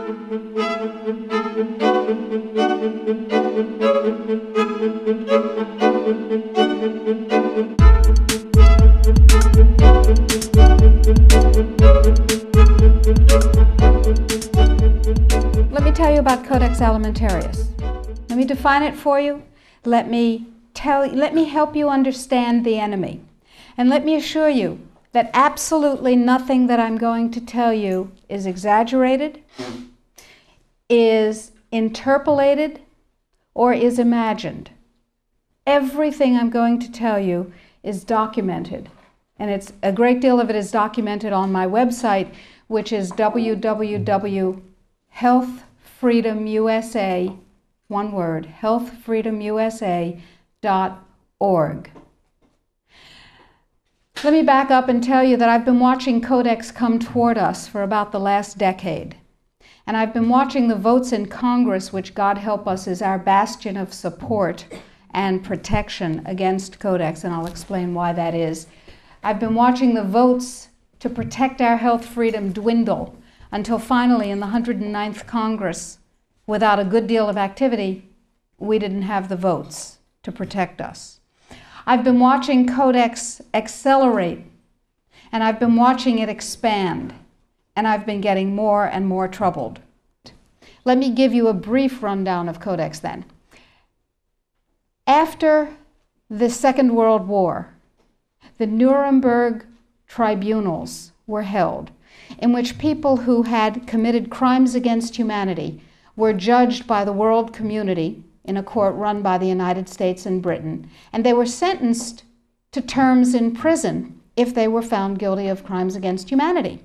Let me tell you about Codex Alimentarius. Let me define it for you. Let me help you understand the enemy. And let me assure you that absolutely nothing that I'm going to tell you is exaggerated, is interpolated, or is imagined. Everything I'm going to tell you is documented. And a great deal of it is documented on my website, which is www.healthfreedomusa, one word, healthfreedomusa.org. Let me back up and tell you that I've been watching Codex come toward us for about the last decade. And I've been watching the votes in Congress, which, God help us, is our bastion of support and protection against Codex, and I'll explain why that is. I've been watching the votes to protect our health freedom dwindle until finally in the 109th Congress, without a good deal of activity, we didn't have the votes to protect us. I've been watching Codex accelerate, and I've been watching it expand, and I've been getting more and more troubled. Let me give you a brief rundown of Codex then. After the Second World War, the Nuremberg tribunals were held, in which people who had committed crimes against humanity were judged by the world community in a court run by the United States and Britain, and they were sentenced to terms in prison if they were found guilty of crimes against humanity.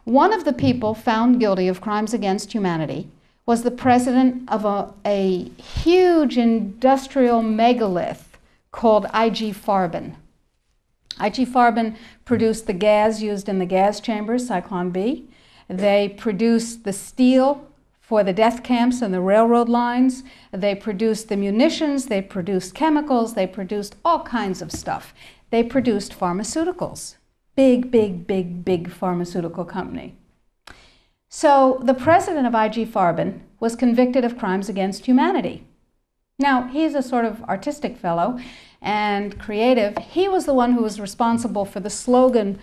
One of the people found guilty of crimes against humanity was the president of a huge industrial megalith called I.G. Farben. I.G. Farben produced the gas used in the gas chambers, Zyklon B. They produced the steel for the death camps and the railroad lines. They produced the munitions, they produced chemicals, they produced all kinds of stuff. They produced pharmaceuticals. Big, big, big, big pharmaceutical company. So the president of I.G. Farben was convicted of crimes against humanity. Now, he's a sort of artistic fellow and creative. He was the one who was responsible for the slogan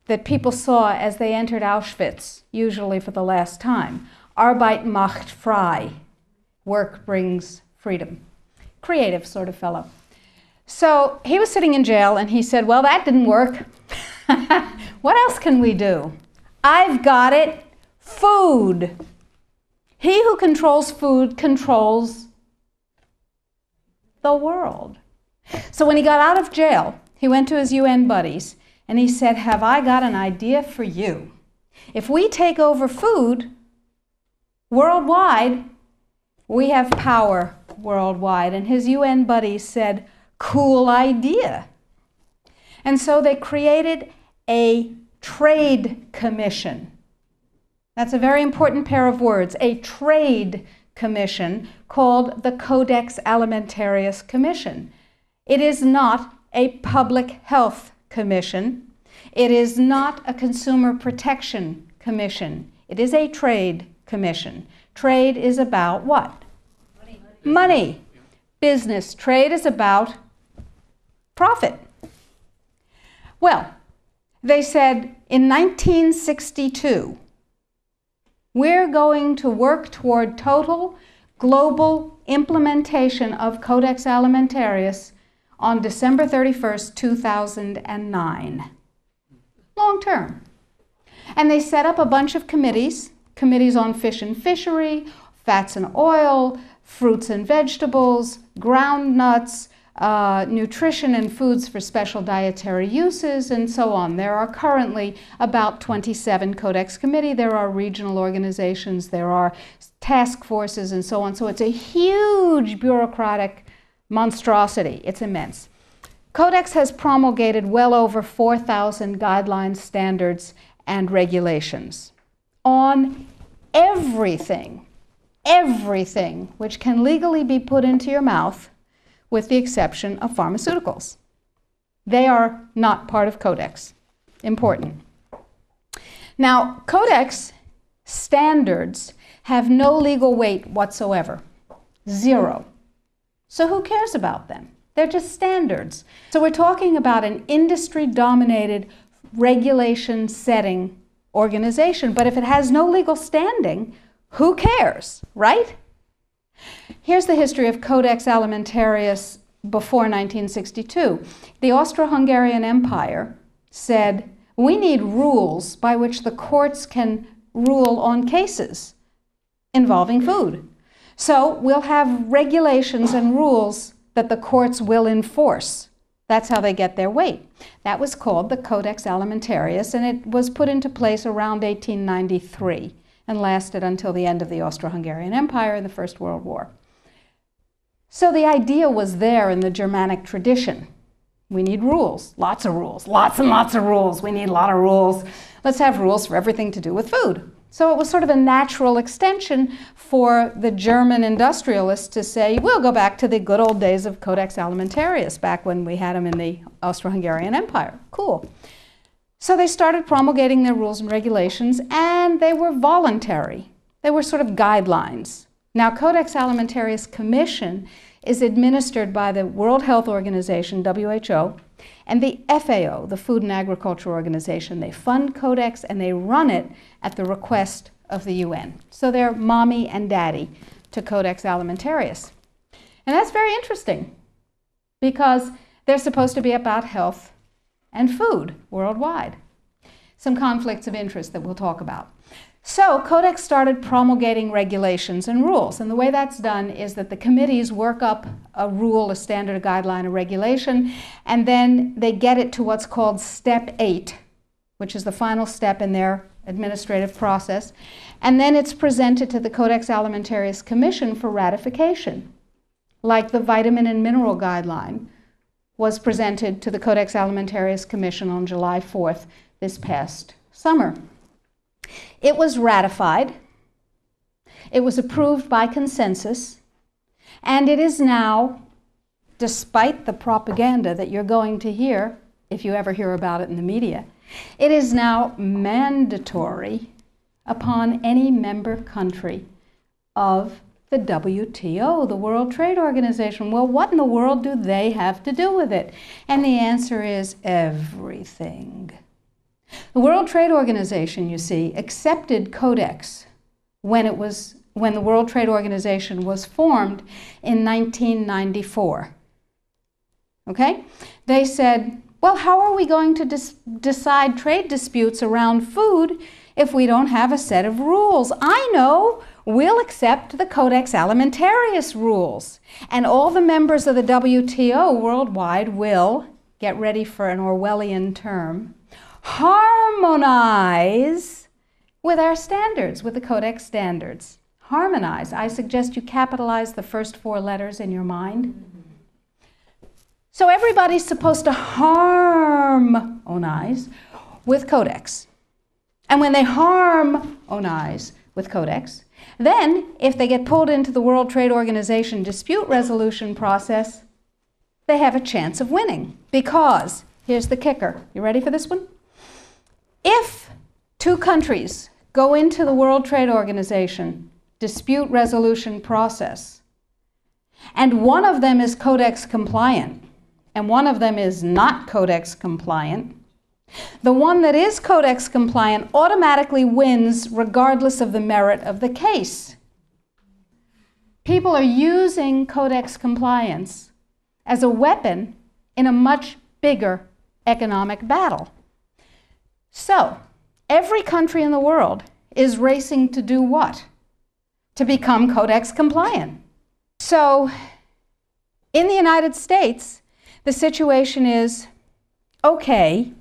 that people saw as they entered Auschwitz, usually for the last time. Arbeit macht frei. Work brings freedom. Creative sort of fellow. So he was sitting in jail and he said, well, that didn't work. What else can we do? I've got it. Food. He who controls food controls the world. So when he got out of jail, he went to his UN buddies and he said, have I got an idea for you? If we take over food worldwide, we have power worldwide. And his UN buddies said, cool idea. And so they created a trade commission. That's a very important pair of words, a trade commission called the Codex Alimentarius Commission. It is not a public health commission. It is not a consumer protection commission. It is a trade commission. Trade is about what? Money. Business. Trade is about profit. Well, they said in 1962, we're going to work toward total global implementation of Codex Alimentarius on December 31st, 2009. Long term. And they set up a bunch of committees on fish and fishery, fats and oil, fruits and vegetables, ground nuts, nutrition and foods for special dietary uses, and so on. There are currently about 27 Codex committee. There are regional organizations, there are task forces, and so on. So it's a huge bureaucratic monstrosity. It's immense. Codex has promulgated well over 4,000 guidelines, standards, and regulations on everything which can legally be put into your mouth, with the exception of pharmaceuticals. They are not part of Codex. Important. Now, Codex standards have no legal weight whatsoever. Zero. So who cares about them? They're just standards. So we're talking about an industry-dominated, regulation-setting organization, but if it has no legal standing, who cares, right? Here's the history of Codex Alimentarius before 1962. The Austro-Hungarian Empire said, we need rules by which the courts can rule on cases involving food. So we'll have regulations and rules that the courts will enforce. That's how they get their weight. That was called the Codex Alimentarius, and it was put into place around 1893 and lasted until the end of the Austro-Hungarian Empire in the First World War. So the idea was there in the Germanic tradition. We need rules, lots and lots of rules. We need a lot of rules. Let's have rules for everything to do with food. So it was sort of a natural extension for the German industrialists to say, we'll go back to the good old days of Codex Alimentarius, back when we had them in the Austro-Hungarian Empire. Cool. So they started promulgating their rules and regulations, and they were voluntary. They were sort of guidelines. Now, Codex Alimentarius Commission is administered by the World Health Organization, WHO, and the FAO, the Food and Agriculture Organization. They fund Codex and they run it at the request of the UN. So they're mommy and daddy to Codex Alimentarius. And that's very interesting because they're supposed to be about health and food worldwide. Some conflicts of interest that we'll talk about. So Codex started promulgating regulations and rules, and the way that's done is that the committees work up a rule, a standard, a guideline, a regulation, and then they get it to what's called Step 8, which is the final step in their administrative process, and then it's presented to the Codex Alimentarius Commission for ratification, like the Vitamin and Mineral Guideline was presented to the Codex Alimentarius Commission on July 4th this past summer. It was ratified, it was approved by consensus, and it is now, despite the propaganda that you're going to hear, if you ever hear about it in the media, it is now mandatory upon any member country of the WTO, the World Trade Organization. Well, what in the world do they have to do with it? And the answer is everything. The World Trade Organization, you see, accepted Codex when the World Trade Organization was formed in 1994. Okay? They said, well, how are we going to decide trade disputes around food if we don't have a set of rules? I know, we'll accept the Codex Alimentarius rules. And all the members of the WTO worldwide will, get ready for an Orwellian term, harmonize with our standards, with the Codex standards. Harmonize. I suggest you capitalize the first 4 letters in your mind. So everybody's supposed to harmonize with Codex. And when they harmonize with Codex, then if they get pulled into the World Trade Organization dispute resolution process, they have a chance of winning. Because, here's the kicker. You ready for this one? If 2 countries go into the World Trade Organization dispute resolution process, and one of them is Codex compliant, and one of them is not Codex compliant, the one that is Codex compliant automatically wins regardless of the merit of the case. People are using Codex compliance as a weapon in a much bigger economic battle. So, every country in the world is racing to do what? To become Codex compliant. So, in the United States, the situation is, okay,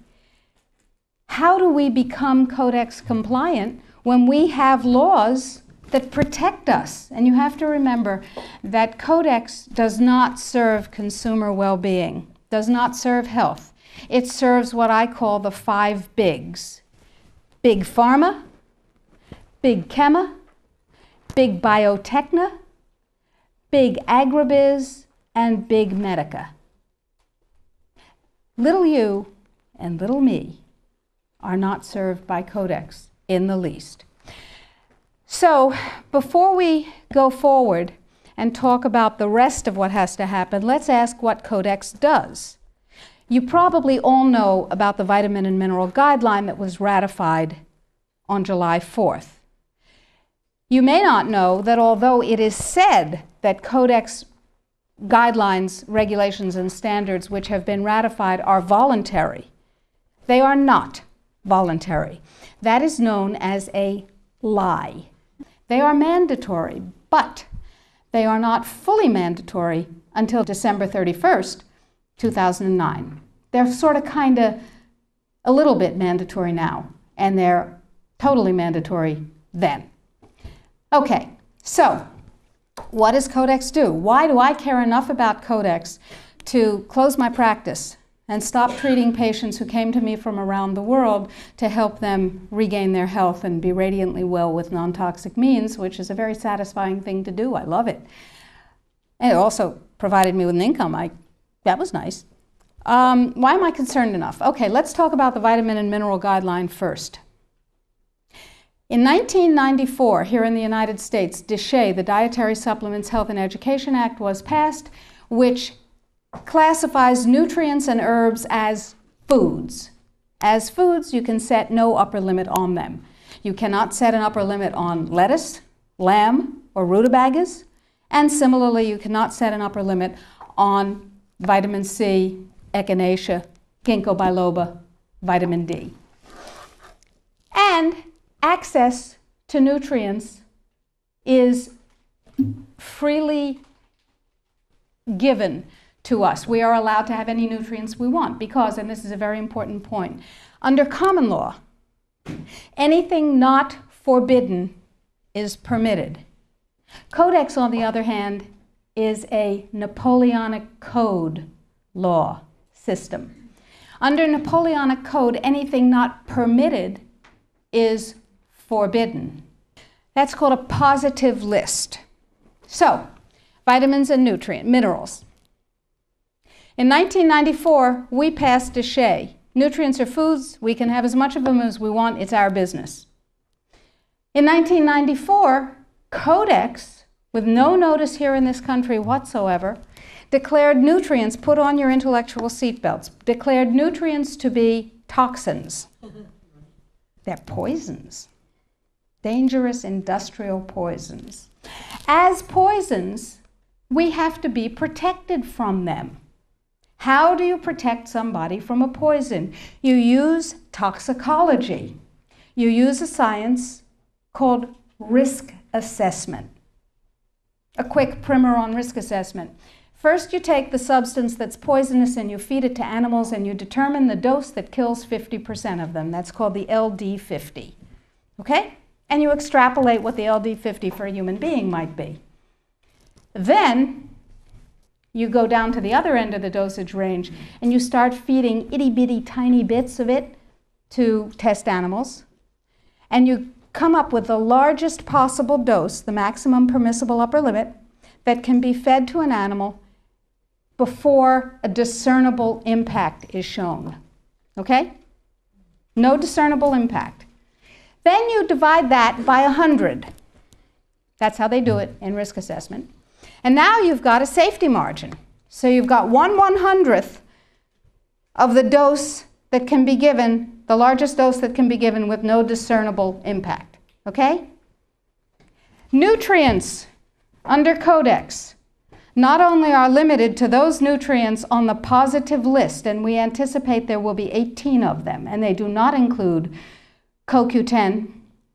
how do we become Codex compliant when we have laws that protect us? And you have to remember that Codex does not serve consumer well-being, does not serve health. It serves what I call the 5 bigs. Big Pharma, Big Chema, Big Biotechna, Big Agribiz, and Big Medica. Little you and little me are not served by Codex in the least. So before we go forward and talk about the rest of what has to happen, let's ask what Codex does. You probably all know about the vitamin and mineral guideline that was ratified on July 4th. You may not know that although it is said that Codex guidelines, regulations, and standards which have been ratified are voluntary, they are not voluntary. That is known as a lie. They are mandatory, but they are not fully mandatory until December 31st, 2009. They're sort of kind of a little bit mandatory now, and they're totally mandatory then. Okay, so what does Codex do? Why do I care enough about Codex to close my practice and stop treating patients who came to me from around the world to help them regain their health and be radiantly well with non-toxic means, which is a very satisfying thing to do. I love it. And it also provided me with an income. That was nice. Why am I concerned enough? Okay, let's talk about the vitamin and mineral guideline first. In 1994, here in the United States, DSHEA, the Dietary Supplements, Health and Education Act, was passed, which classifies nutrients and herbs as foods. As foods, you can set no upper limit on them. You cannot set an upper limit on lettuce, lamb, or rutabagas, and similarly, you cannot set an upper limit on vitamin C, echinacea, ginkgo biloba, vitamin D. And access to nutrients is freely given to us. We are allowed to have any nutrients we want because, and this is a very important point, under common law, anything not forbidden is permitted. Codex, on the other hand, is a Napoleonic Code law system. Under Napoleonic Code, anything not permitted is forbidden. That's called a positive list. So, vitamins and minerals. In 1994, we passed DSHEA. Nutrients are foods. We can have as much of them as we want. It's our business. In 1994, Codex, with no notice here in this country whatsoever, declared nutrients, put on your intellectual seatbelts, declared nutrients to be toxins. They're poisons. Dangerous industrial poisons. As poisons, we have to be protected from them. How do you protect somebody from a poison? You use toxicology. You use a science called risk assessment. A quick primer on risk assessment. First, you take the substance that's poisonous and you feed it to animals and you determine the dose that kills 50% of them. That's called the LD50. Okay? And you extrapolate what the LD50 for a human being might be. Then you go down to the other end of the dosage range and you start feeding itty-bitty tiny bits of it to test animals. And you come up with the largest possible dose, the maximum permissible upper limit, that can be fed to an animal before a discernible impact is shown. Okay? No discernible impact. Then you divide that by 100. That's how they do it in risk assessment. And now you've got a safety margin. So you've got 1/100th of the dose that can be given, the largest dose that can be given with no discernible impact. Okay? Nutrients under Codex not only are limited to those nutrients on the positive list, and we anticipate there will be 18 of them, and they do not include CoQ10,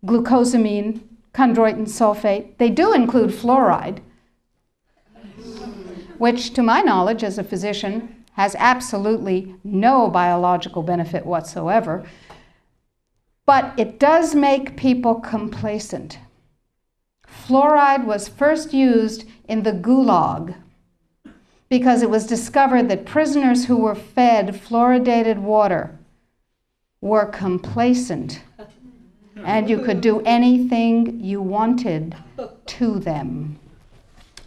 glucosamine, chondroitin sulfate. They do include fluoride, which, to my knowledge as a physician, has absolutely no biological benefit whatsoever. But it does make people complacent. Fluoride was first used in the Gulag because it was discovered that prisoners who were fed fluoridated water were complacent and you could do anything you wanted to them.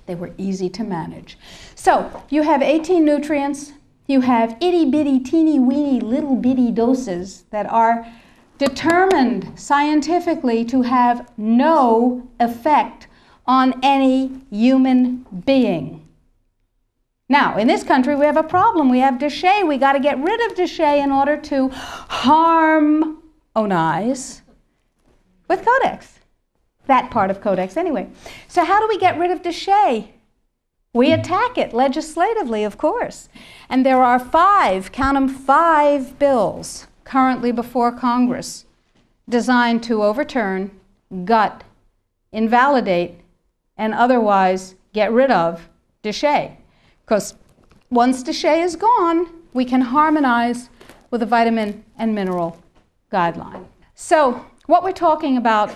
They were easy to manage. So you have 18 nutrients. You have itty-bitty, teeny-weeny, little-bitty doses that are determined scientifically to have no effect on any human being. Now, in this country, we have a problem. We have DSHEA. We got to get rid of DSHEA in order to harmonize with Codex. That part of Codex, anyway. So how do we get rid of DSHEA? We attack it legislatively, of course. And there are 5, count them, 5 bills currently before Congress designed to overturn, gut, invalidate, and otherwise get rid of DSHEA. Because once DSHEA is gone, we can harmonize with the vitamin and mineral guideline. So what we're talking about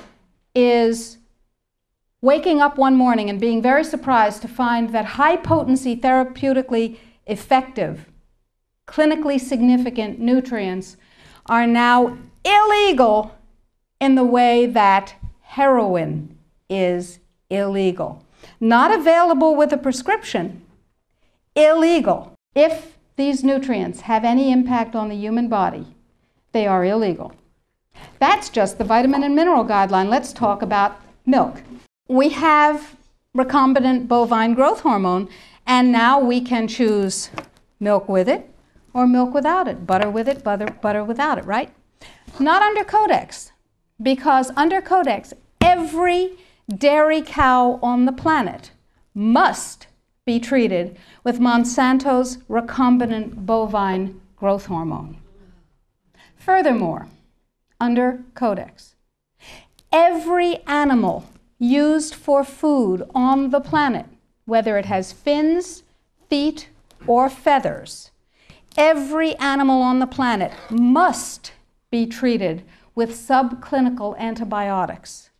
is waking up one morning and being very surprised to find that high-potency, therapeutically effective, clinically significant nutrients are now illegal in the way that heroin is illegal. Not available with a prescription, illegal. If these nutrients have any impact on the human body, they are illegal. That's just the vitamin and mineral guideline. Let's talk about milk. We have recombinant bovine growth hormone, and now we can choose milk with it or milk without it, butter with it, butter without it, right? Not under Codex, because under Codex, every dairy cow on the planet must be treated with Monsanto's recombinant bovine growth hormone. Furthermore, under Codex, every animal used for food on the planet, whether it has fins, feet, or feathers, every animal on the planet must be treated with subclinical antibiotics.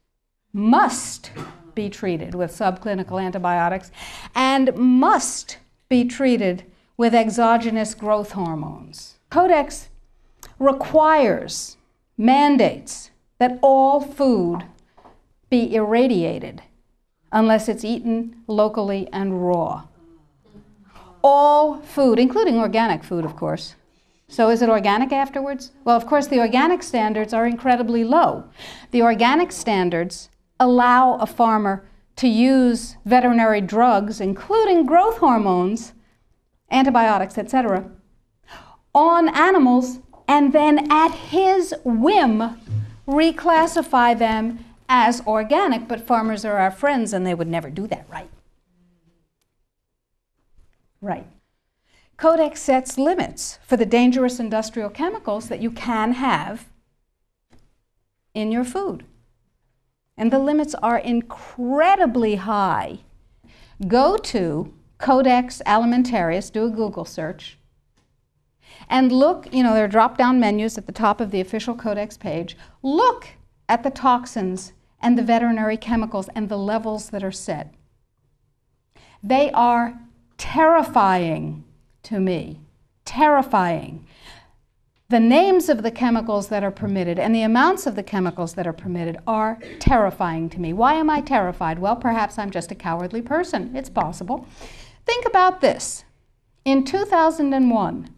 Must be treated with subclinical antibiotics and must be treated with exogenous growth hormones. Codex requires, mandates that all food be irradiated unless it's eaten locally and raw. All food, including organic food, of course. So is it organic afterwards? Well, of course, the organic standards are incredibly low. The organic standards allow a farmer to use veterinary drugs, including growth hormones, antibiotics, etc., on animals, and then at his whim reclassify them as organic. But farmers are our friends, and they would never do that, right? Right. Codex sets limits for the dangerous industrial chemicals that you can have in your food. And the limits are incredibly high. Go to Codex Alimentarius, do a Google search, and look, there are drop-down menus at the top of the official Codex page. Look at the toxins and the veterinary chemicals and the levels that are set. They are terrifying to me, terrifying. The names of the chemicals that are permitted and the amounts of the chemicals that are permitted are terrifying to me. Why am I terrified? Well, perhaps I'm just a cowardly person. It's possible. Think about this. In 2001,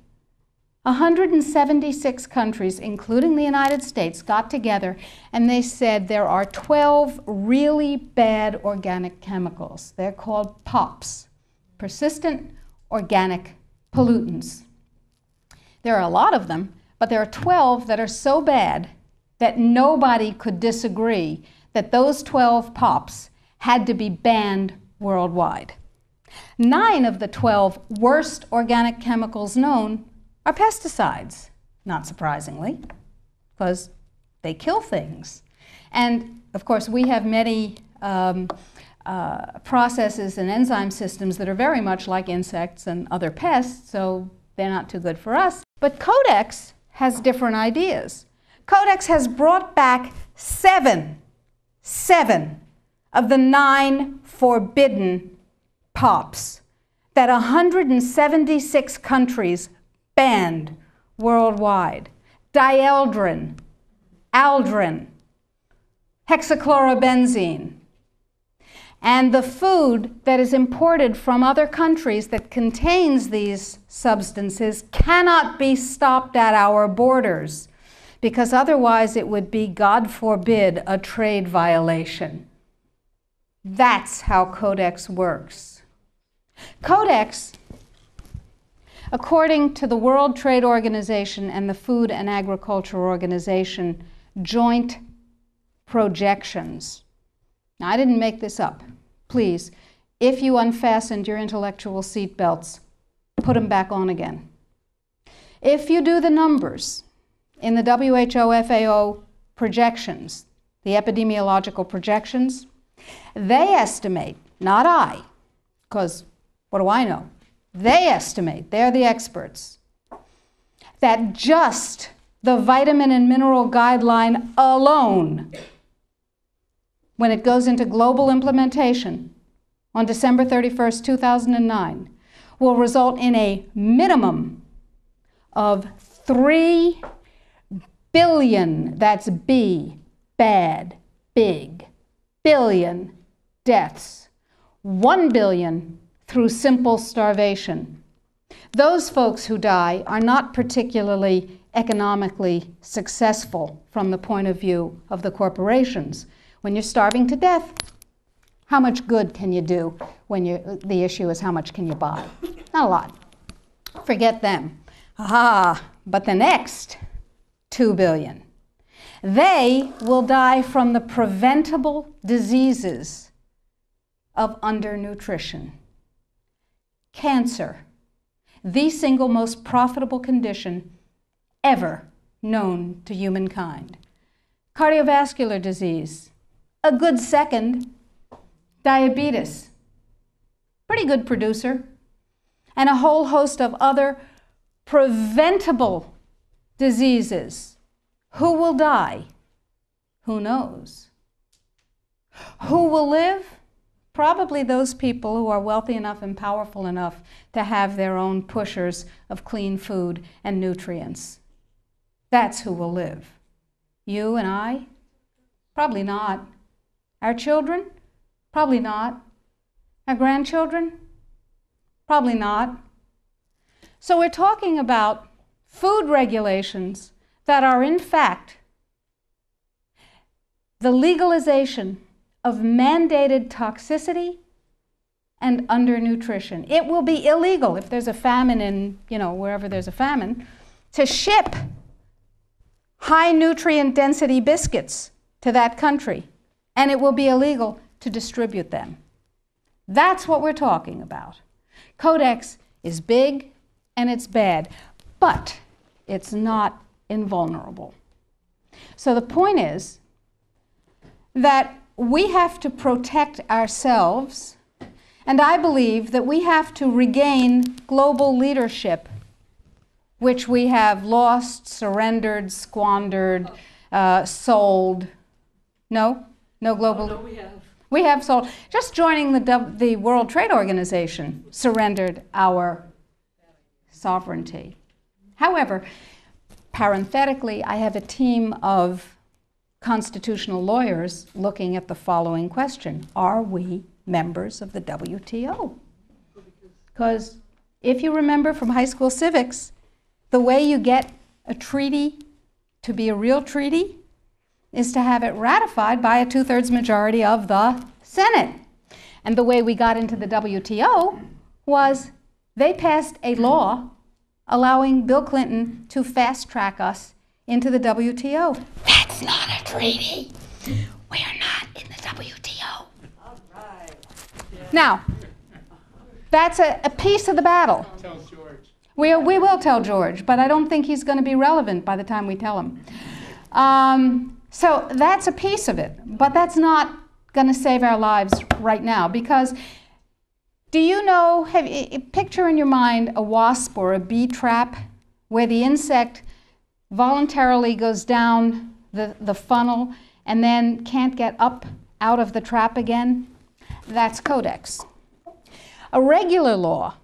176 countries, including the United States, got together and they said there are 12 really bad organic chemicals. They're called POPs, persistent organic pollutants. There are a lot of them, but there are 12 that are so bad that nobody could disagree that those 12 POPs had to be banned worldwide. 9 of the 12 worst organic chemicals known are pesticides, not surprisingly, because they kill things. And of course, we have many processes and enzyme systems that are very much like insects and other pests, so they're not too good for us. But Codex has different ideas. Codex has brought back 7 of the 9 forbidden POPs that 176 countries banned worldwide. Dieldrin, aldrin, hexachlorobenzene. And the food that is imported from other countries that contains these substances cannot be stopped at our borders because otherwise it would be, God forbid, a trade violation. That's how Codex works. Codex, according to the World Trade Organization and the Food and Agriculture Organization joint projections. Now, I didn't make this up. Please, if you unfastened your intellectual seatbelts, put them back on again. If you do the numbers in the WHO FAO projections, the epidemiological projections, they estimate, not I, because what do I know? They estimate, they're the experts, that just the vitamin and mineral guideline alone, when it goes into global implementation on December 31st, 2009, will result in a minimum of 3 billion, that's B, bad, big, billion deaths. 1 billion through simple starvation. Those folks who die are not particularly economically successful from the point of view of the corporations. When you're starving to death, how much good can you do when the issue is how much can you buy? Not a lot. Forget them. But the next 2 billion, they will die from the preventable diseases of undernutrition. Cancer, the single most profitable condition ever known to humankind. Cardiovascular disease, a good second. Diabetes, pretty good producer. And a whole host of other preventable diseases. Who will die? Who knows? Who will live? Probably those people who are wealthy enough and powerful enough to have their own pushers of clean food and nutrients. That's who will live. You and I? Probably not. Our children? Probably not. Our grandchildren? Probably not. So we're talking about food regulations that are in fact the legalization of mandated toxicity and undernutrition. It will be illegal if there's a famine in, wherever there's a famine, to ship high nutrient density biscuits to that country, and it will be illegal to distribute them. That's what we're talking about. Codex is big and it's bad, but it's not invulnerable. So the point is that we have to protect ourselves, and I believe that we have to regain global leadership, which we have lost, surrendered, squandered, sold. No global. No, we have. We have sold. Just joining the World Trade Organization surrendered our sovereignty. However, parenthetically, I have a team of constitutional lawyers looking at the following question: are we members of the WTO? Because if you remember from high school civics, the way you get a treaty to be a real treaty is to have it ratified by a 2/3 majority of the Senate. And the way we got into the WTO was they passed a law allowing Bill Clinton to fast-track us into the WTO. That's not a treaty. We are not in the WTO. All right. Now, that's a piece of the battle. Tell George. We will tell George, but I don't think he's going to be relevant by the time we tell him. So that's a piece of it, but that's not going to save our lives right now, because do you know, picture in your mind a wasp or a bee trap where the insect voluntarily goes down the funnel and then can't get up out of the trap again? That's Codex. A regular law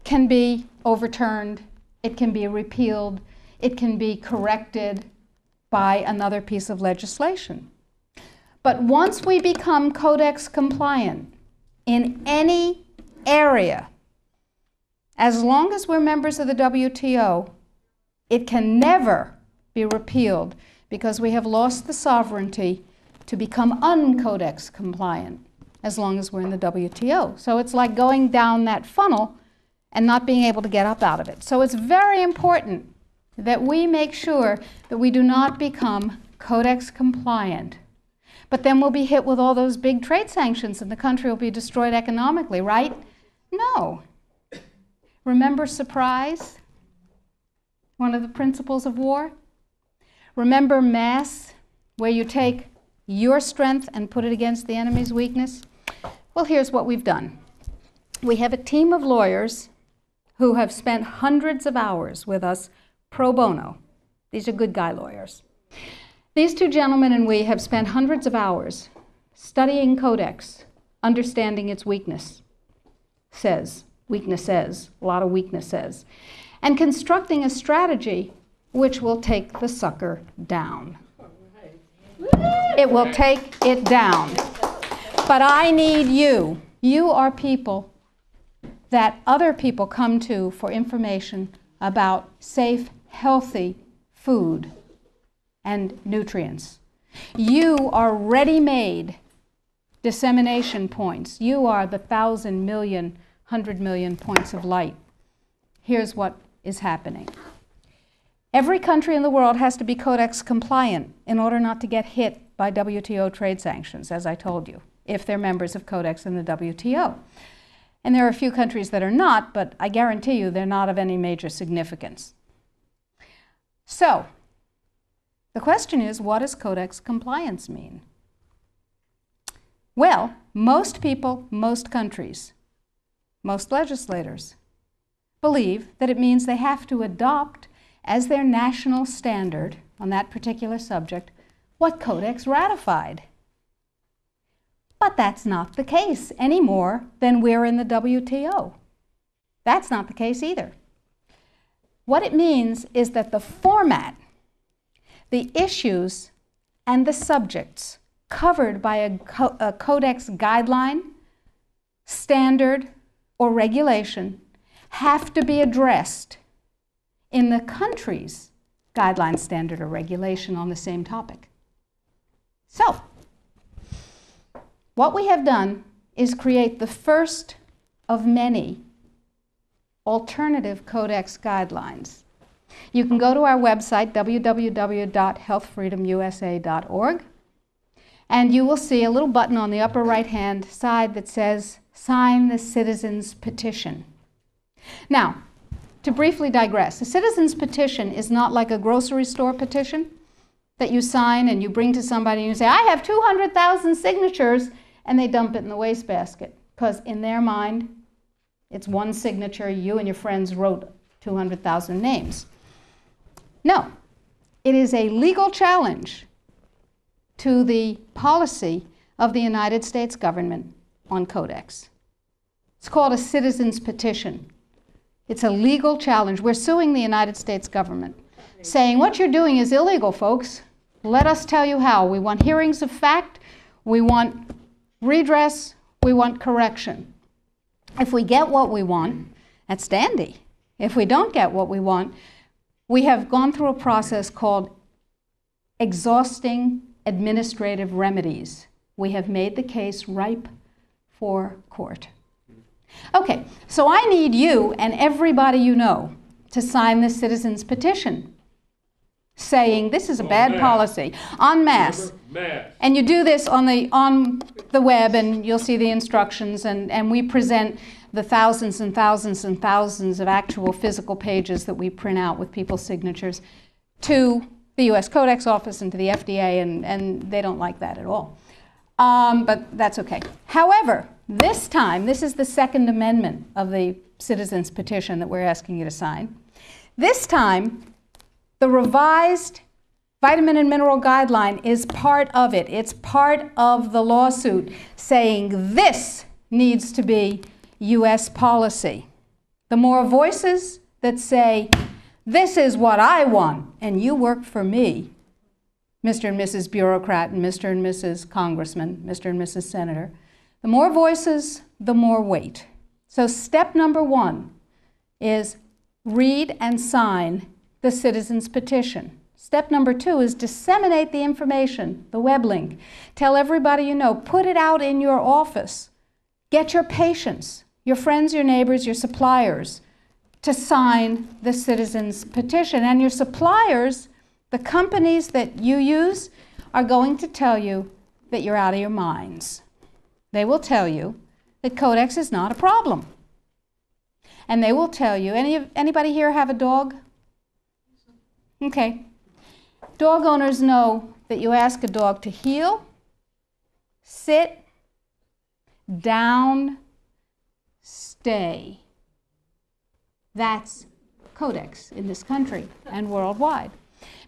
can be overturned, it can be repealed, it can be corrected by another piece of legislation. But once we become Codex compliant in any area, as long as we're members of the WTO, it can never be repealed because we have lost the sovereignty to become un-Codex compliant as long as we're in the WTO. So it's like going down that funnel and not being able to get up out of it. So it's very important that we make sure that we do not become Codex compliant. But then we'll be hit with all those big trade sanctions and the country will be destroyed economically, right? No. Remember surprise? One of the principles of war? Remember mass, where you take your strength and put it against the enemy's weakness? Well, here's what we've done. We have a team of lawyers who have spent hundreds of hours with us pro bono. These are good guy lawyers. These two gentlemen and we have spent hundreds of hours studying Codex, understanding its weaknesses, a lot of weaknesses, and constructing a strategy which will take the sucker down. It will take it down. But I need you. You are people that other people come to for information about safe, healthy food and nutrients. You are ready-made dissemination points. You are the 1,000 million, 100 million points of light. Here's what is happening. Every country in the world has to be Codex compliant in order not to get hit by WTO trade sanctions, as I told you, if they're members of Codex in the WTO. And there are a few countries that are not, but I guarantee you they're not of any major significance. So, the question is, what does Codex compliance mean? Well, most people, most countries, most legislators believe that it means they have to adopt as their national standard on that particular subject what Codex ratified. But that's not the case any more than we're in the WTO. That's not the case either. What it means is that the format, the issues, and the subjects covered by a Codex guideline, standard, or regulation have to be addressed in the country's guideline, standard, or regulation on the same topic. So, what we have done is create the first of many alternative Codex guidelines. You can go to our website, www.healthfreedomusa.org, and you will see a little button on the upper right-hand side that says, Sign the Citizens Petition. Now, to briefly digress, a citizen's petition is not like a grocery store petition that you sign and you bring to somebody and you say, I have 200,000 signatures, and they dump it in the wastebasket, because in their mind, it's one signature, you and your friends wrote 200,000 names. No, it is a legal challenge to the policy of the United States government on Codex. It's called a citizen's petition. It's a legal challenge. We're suing the United States government, saying what you're doing is illegal, folks. Let us tell you how. We want hearings of fact. We want redress. We want correction. If we get what we want, that's dandy. If we don't get what we want, we have gone through a process called exhausting administrative remedies. We have made the case ripe for court. Okay, so I need you and everybody you know to sign this citizen's petition saying this is a bad policy, en masse. And you do this on the web, and you'll see the instructions, and we present the thousands and thousands and thousands of actual physical pages that we print out with people's signatures to the U.S. Codex Office and to the FDA, and they don't like that at all. But that's okay. However, this time, this is the Second Amendment of the Citizens Petition that we're asking you to sign. This time, the revised Vitamin and Mineral Guideline is part of it. It's part of the lawsuit saying this needs to be U.S. policy. The more voices that say, this is what I want, and you work for me, Mr. and Mrs. Bureaucrat and Mr. and Mrs. Congressman, Mr. and Mrs. Senator, the more voices, the more weight. So step number one is read and sign the citizen's petition. Step number 2 is disseminate the information, the web link. Tell everybody you know. Put it out in your office. Get your patients, your friends, your neighbors, your suppliers to sign the citizens' petition. And your suppliers, the companies that you use, are going to tell you that you're out of your minds. They will tell you that Codex is not a problem. And they will tell you, anybody here have a dog? Okay. Dog owners know that you ask a dog to heel, sit, down, stay. That's Codex in this country and worldwide.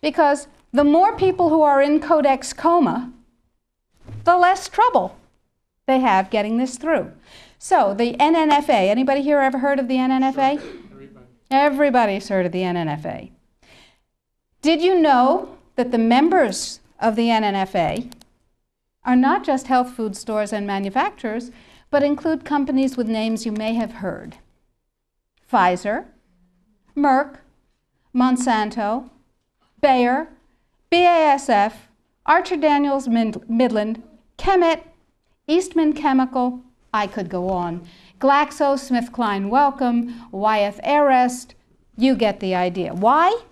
Because the more people who are in Codex coma, the less trouble they have getting this through. So the NNFA, anybody here ever heard of the NNFA? Everybody. Everybody's heard of the NNFA. Did you know that the members of the NNFA are not just health food stores and manufacturers, but include companies with names you may have heard? Pfizer, Merck, Monsanto, Bayer, BASF, Archer Daniels Midland, Chemet, Eastman Chemical, I could go on, GlaxoSmithKline Wellcome, Wyeth Arrest, you get the idea. Why?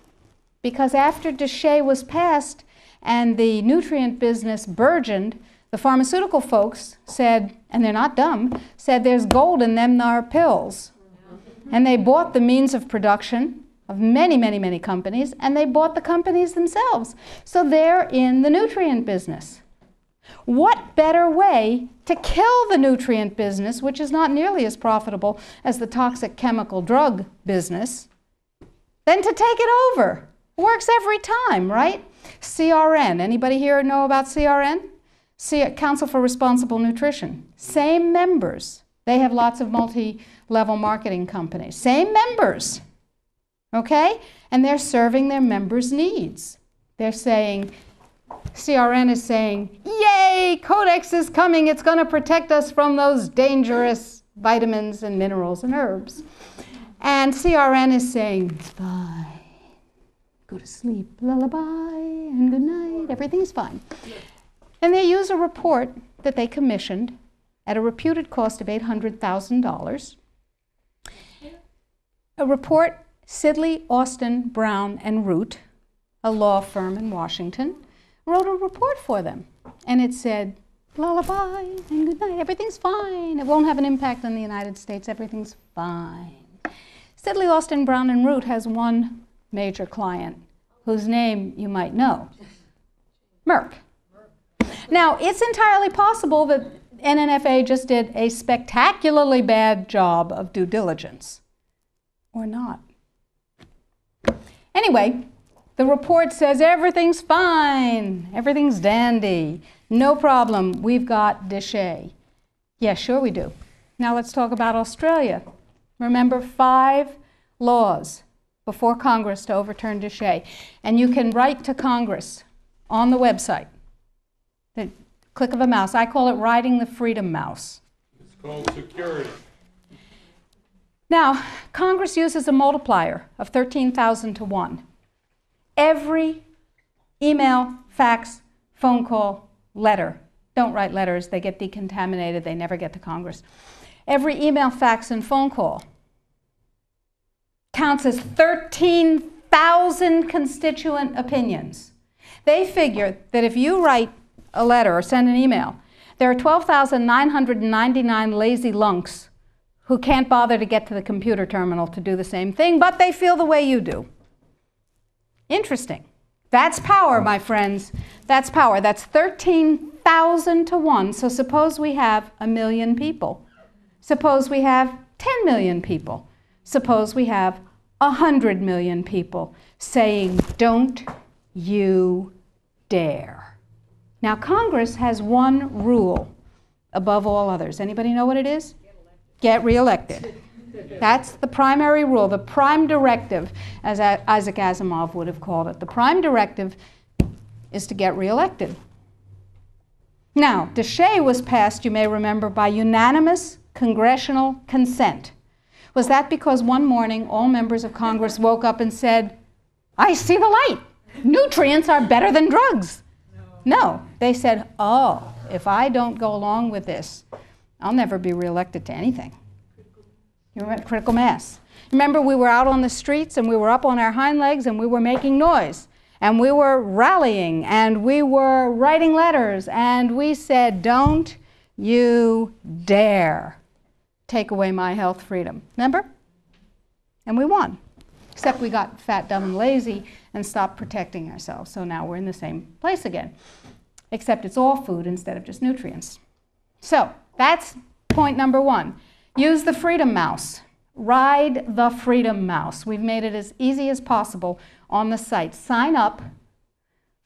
Because after DSHEA was passed and the nutrient business burgeoned, the pharmaceutical folks said, and they're not dumb, said there's gold in them thar pills. And they bought the means of production of many, many, many companies, and they bought the companies themselves. So they're in the nutrient business. What better way to kill the nutrient business, which is not nearly as profitable as the toxic chemical drug business, than to take it over? Works every time, right? CRN. Anybody here know about CRN? Council for Responsible Nutrition. Same members. They have lots of multi-level marketing companies. Same members. Okay? And they're serving their members' needs. They're saying, CRN is saying, yay, Codex is coming. It's going to protect us from those dangerous vitamins and minerals and herbs. And CRN is saying, it's fine. Go to sleep, lullaby, and good night. Everything's fine. And they use a report that they commissioned at a reputed cost of $800,000. A report Sidley, Austin, Brown, and Root, a law firm in Washington, wrote a report for them. And it said, lullaby and good night. Everything's fine. It won't have an impact on the United States. Everything's fine. Sidley, Austin, Brown, and Root has one major client whose name you might know, Merck. Now, it's entirely possible that NNFA just did a spectacularly bad job of due diligence, or not. Anyway, the report says everything's fine, everything's dandy, no problem, we've got DSHEA. Yeah, sure we do. Now let's talk about Australia. Remember, 5 laws before Congress to overturn DSHEA. And you can write to Congress on the website. The click of a mouse. I call it riding the freedom mouse. It's called security. Now, Congress uses a multiplier of 13,000 to 1. Every email, fax, phone call, letter. Don't write letters. They get decontaminated. They never get to Congress. Every email, fax, and phone call counts as 13,000 constituent opinions. They figure that if you write a letter or send an email, there are 12,999 lazy lunks who can't bother to get to the computer terminal to do the same thing, but they feel the way you do. Interesting. That's power, my friends. That's power. That's 13,000 to 1. So suppose we have 1 million people. Suppose we have 10 million people. Suppose we have 100 million people saying, don't you dare. Now, Congress has one rule above all others. Anybody know what it is? Get reelected. That's the primary rule, the prime directive, as Isaac Asimov would have called it. The prime directive is to get reelected. Now, DSHEA was passed, you may remember, by unanimous congressional consent. Was that because one morning all members of Congress woke up and said, I see the light. nutrients are better than drugs. No, they said, oh, if I don't go along with this, I'll never be reelected to anything. You remember critical mass? Remember, we were out on the streets and we were up on our hind legs and we were making noise and we were rallying and we were writing letters and we said, don't you dare take away my health freedom. Remember? And we won. Except we got fat, dumb, and lazy and stopped protecting ourselves. So now we're in the same place again. Except it's all food instead of just nutrients. So that's point number one. Use the Freedom Mouse. Ride the Freedom Mouse. We've made it as easy as possible on the site. Sign up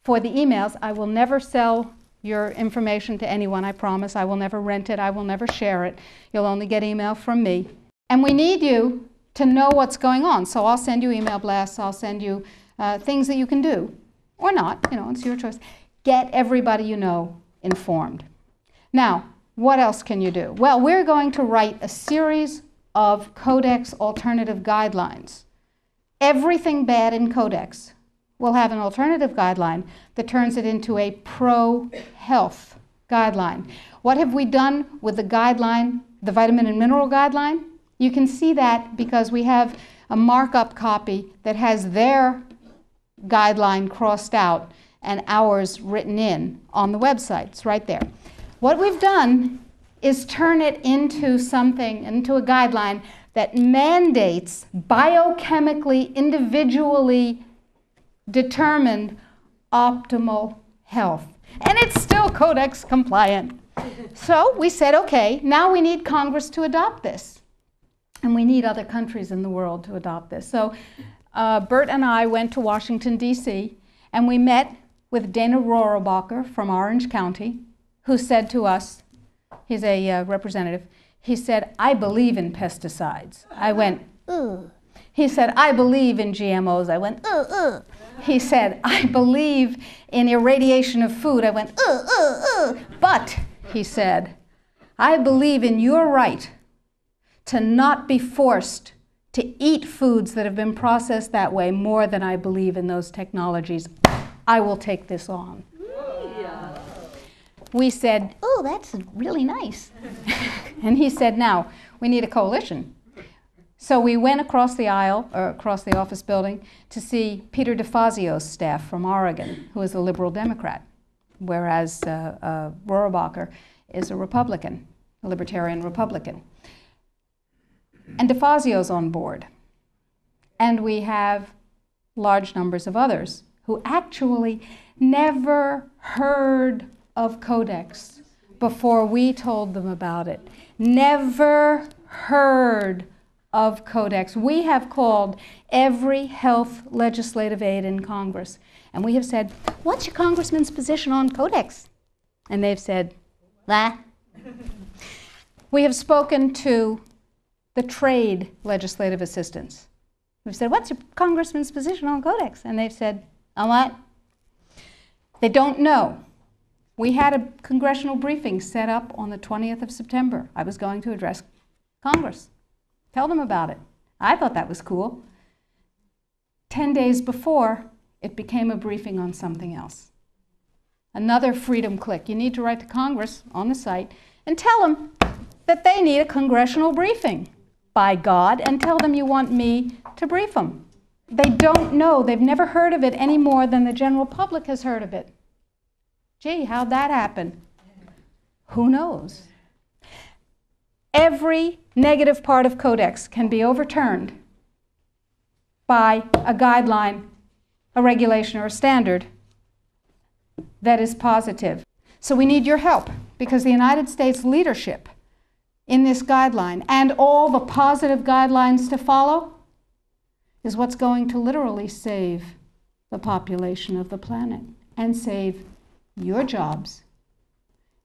for the emails. I will never sell your information to anyone, I promise. I will never rent it. I will never share it. You'll only get email from me. And we need you to know what's going on. So I'll send you email blasts. I'll send you things that you can do. Or not. You know, it's your choice. Get everybody you know informed. Now, what else can you do? Well, we're going to write a series of Codex alternative guidelines. Everything bad in Codex will have an alternative guideline that turns it into a pro-health guideline. What have we done with the guideline, the vitamin and mineral guideline? You can see that because we have a markup copy that has their guideline crossed out and ours written in on the website. It's right there. What we've done is turn it into something, into a guideline that mandates biochemically, individually determined optimal health. And it's still Codex compliant. So we said, okay, now we need Congress to adopt this. And we need other countries in the world to adopt this. So Bert and I went to Washington, D.C., and we met with Dana Rohrabacher from Orange County, who said to us, he's a representative, he said, I believe in pesticides. I went, ugh. He said, I believe in GMOs. I went, ugh, ugh. He said, I believe in irradiation of food. I went, ugh, ugh, ugh. But, he said, I believe in your right to not be forced to eat foods that have been processed that way more than I believe in those technologies. I will take this on. Yeah. We said, oh, that's really nice. And he said, now, we need a coalition. So we went across the aisle, or across the office building, to see Peter DeFazio's staff from Oregon, who is a liberal Democrat, whereas Rohrabacher is a Republican, a libertarian Republican. And DeFazio's on board. And we have large numbers of others who actually never heard of Codex before we told them about it. Never heard of Codex. We have called every health legislative aide in Congress, and we have said, what's your congressman's position on Codex? And they've said, bah. We have spoken to the trade legislative assistants. We've said, what's your congressman's position on Codex? And they've said, on what? They don't know. We had a congressional briefing set up on the 20th of September. I was going to address Congress. Tell them about it. I thought that was cool. 10 days before, it became a briefing on something else. Another freedom click. You need to write to Congress on the site and tell them that they need a congressional briefing, by God, and tell them you want me to brief them. They don't know. They've never heard of it any more than the general public has heard of it. Gee, how'd that happen? Who knows? Every negative part of Codex can be overturned by a guideline, a regulation, or a standard that is positive. So we need your help, because the United States leadership in this guideline and all the positive guidelines to follow is what's going to literally save the population of the planet and save your jobs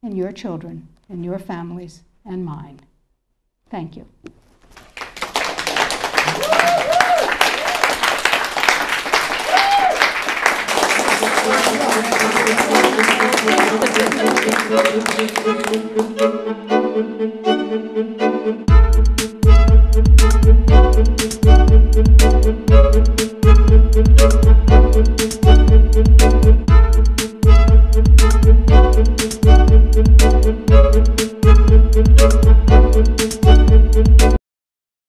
and your children and your families and mine. Thank you.